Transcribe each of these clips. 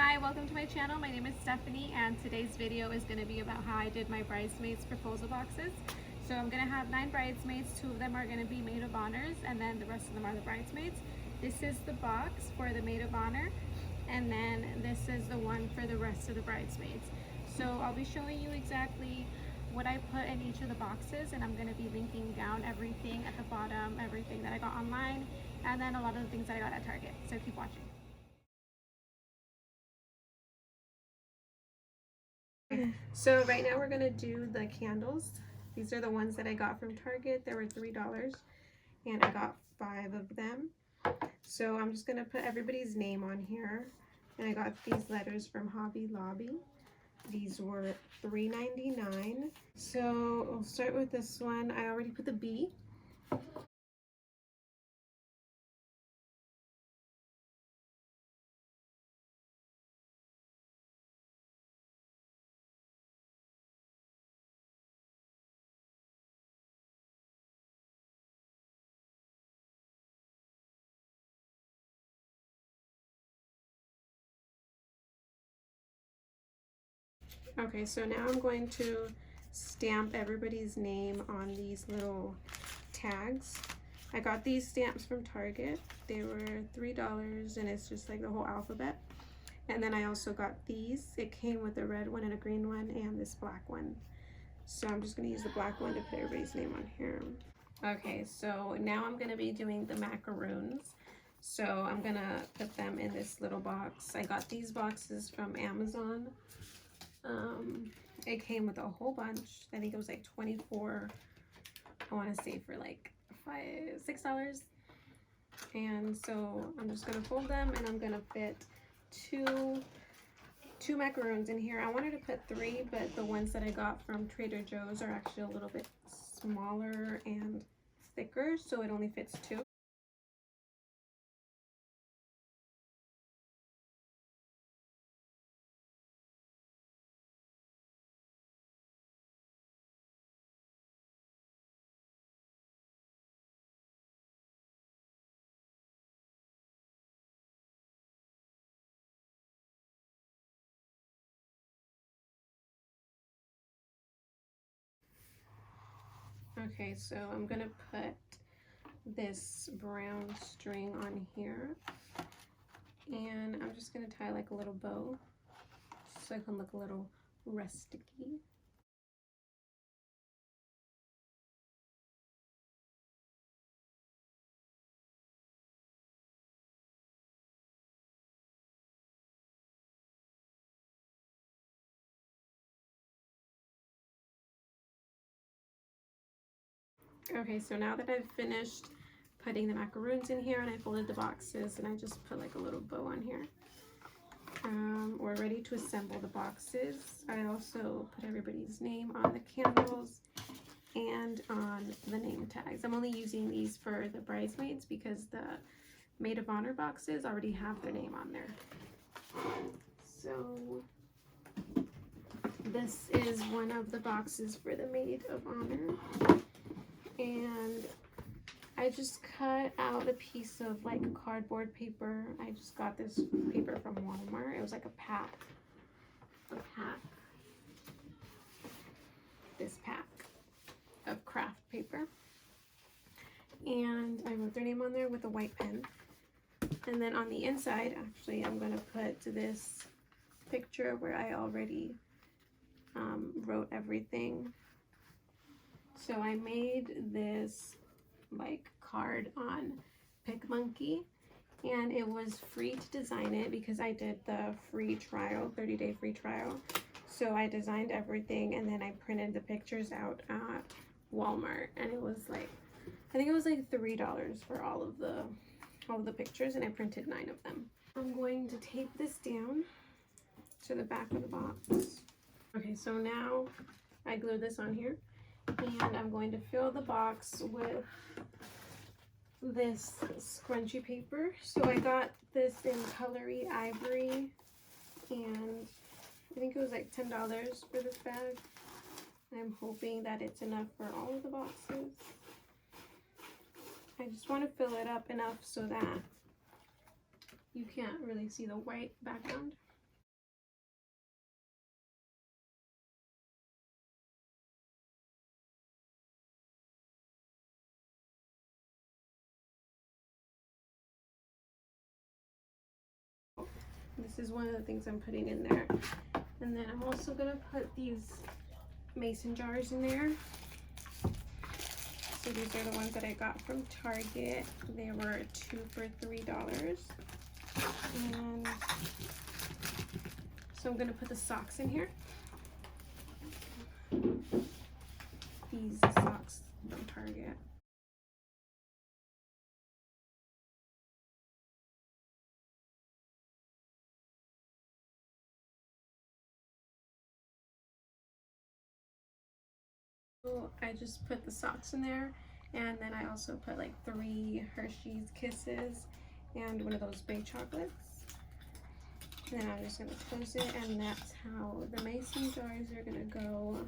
Hi, welcome to my channel. My name is Stephanie and today's video is going to be about how I did my bridesmaids proposal boxes. So I'm going to have 9 bridesmaids, 2 of them are going to be maid of honors and then the rest of them are the bridesmaids. This is the box for the maid of honor and then this is the one for the rest of the bridesmaids. So I'll be showing you exactly what I put in each of the boxes, and I'm going to be linking down everything at the bottom, everything that I got online, and then a lot of the things that I got at Target. So keep watching. So right now we're gonna do the candles. These are the ones that I got from Target. They were $3 and I got 5 of them. So I'm just gonna put everybody's name on here. And I got these letters from Hobby Lobby. These were $3.99. So we'll start with this one. I already put the B. Okay, so now I'm going to stamp everybody's name on these little tags. I got these stamps from Target. They were $3 and it's just like the whole alphabet. And then I also got these. It came with a red one and a green one and this black one. So I'm just gonna use the black one to put everybody's name on here. Okay, so now I'm gonna be doing the macaroons. So I'm gonna put them in this little box. I got these boxes from Amazon. It came with a whole bunch. I think it was like 24, I want to say for like $6. And so I'm just gonna fold them and I'm gonna fit two macaroons in here. I wanted to put 3, but the ones that I got from Trader Joe's are actually a little bit smaller and thicker, so it only fits 2. Okay, so I'm gonna put this brown string on here and I'm just gonna tie like a little bow so I can look a little rusticy. Okay, so now that I've finished putting the macaroons in here and I folded the boxes and I just put like a little bow on here, we're ready to assemble the boxes. I also put everybody's name on the candles and on the name tags. I'm only using these for the bridesmaids because the maid of honor boxes already have their name on there. So this is one of the boxes for the maid of honor. And I just cut out a piece of like cardboard paper. I just got this paper from Walmart. It was like a pack. This pack of craft paper. And I wrote their name on there with a white pen. And then on the inside, actually, I'm going to put this picture where I already wrote everything. So I made this like card on PicMonkey and it was free to design it because I did the free trial, 30-day free trial. So I designed everything and then I printed the pictures out at Walmart and it was like, I think it was like $3 for all of the pictures and I printed 9 of them. I'm going to tape this down to the back of the box. Okay, so now I glue this on here. And I'm going to fill the box with this scrunchy paper. So I got this in Colory Ivory and I think it was like $10 for this bag. I'm hoping that it's enough for all of the boxes. I just want to fill it up enough so that you can't really see the white background. This is one of the things I'm putting in there. And then I'm also gonna put these mason jars in there. So these are the ones that I got from Target. They were 2 for $3. And so I'm gonna put the socks in here. These socks from Target. So I just put the socks in there, and then I also put like 3 Hershey's Kisses and one of those baked chocolates. Then I'm just gonna close it, and that's how the mason jars are gonna go.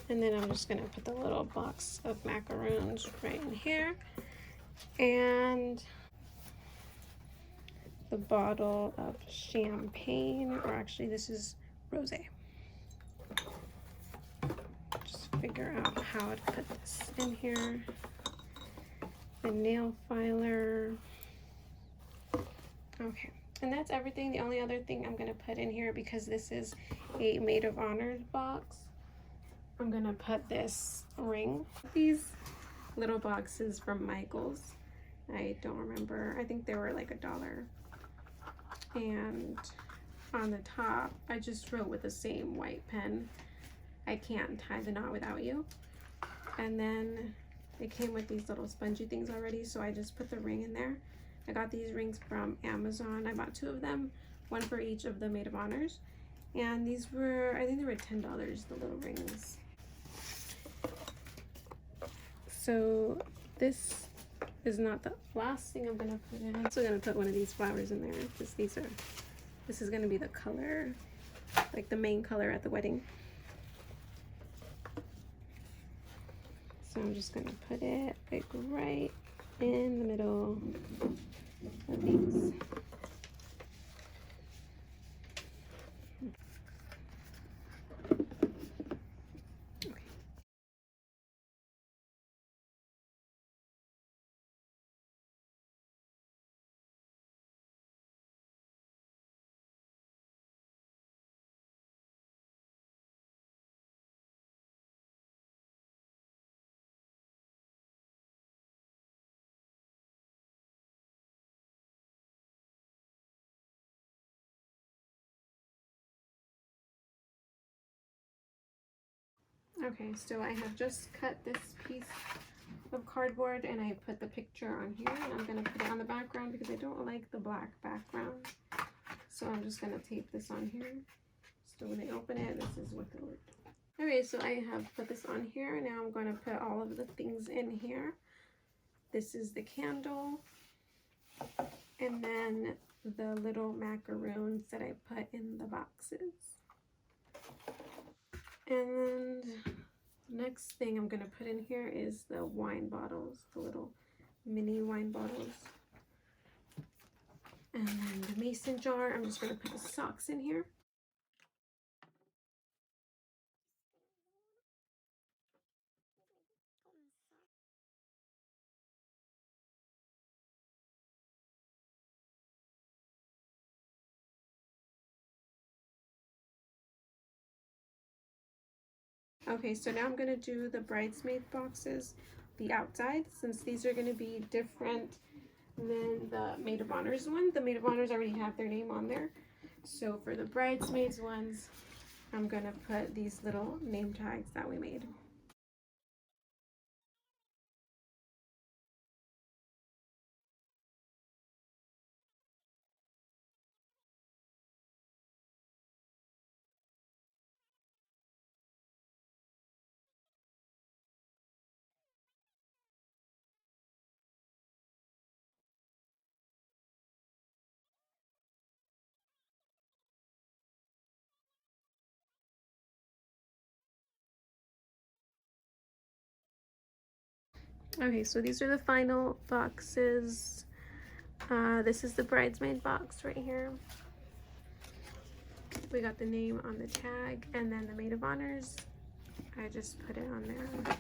And then I'm just gonna put the little box of macaroons right in here, and the bottle of champagne, or actually this is rosé. Just figure out how to put this in here. The nail filer. Okay, and that's everything. The only other thing I'm gonna put in here, because this is a maid of honor box, I'm gonna put this ring. These little boxes from Michael's. I don't remember. I think they were like $1. And on the top, I just wrote with the same white pen, "I can't tie the knot without you." And then it came with these little spongy things already, so I just put the ring in there. I got these rings from Amazon. I bought 2 of them, 1 for each of the maid of honors. And these were, I think they were $10, the little rings. So this is not the last thing I'm gonna put in. I'm also gonna put one of these flowers in there, because this is gonna be the color, like the main color at the wedding. So I'm just gonna put it like right in the middle of these. Okay, so I have just cut this piece of cardboard and I put the picture on here, and I'm going to put it on the background because I don't like the black background. So I'm just going to tape this on here. So when I open it, this is what it looks like. Okay, so I have put this on here, and now I'm going to put all of the things in here. This is the candle, and then the little macaroons that I put in the boxes. And the next thing I'm going to put in here is the wine bottles, the little mini wine bottles. And then the mason jar, I'm just going to put the socks in here. Okay, so now I'm going to do the bridesmaid boxes, the outside, since these are going to be different than the maid of honors one. The maid of honors already have their name on there. So for the bridesmaids ones, I'm going to put these little name tags that we made. Okay, so these are the final boxes. This is the bridesmaid box right here. We got the name on the tag, and then the maid of honors, I just put it on there.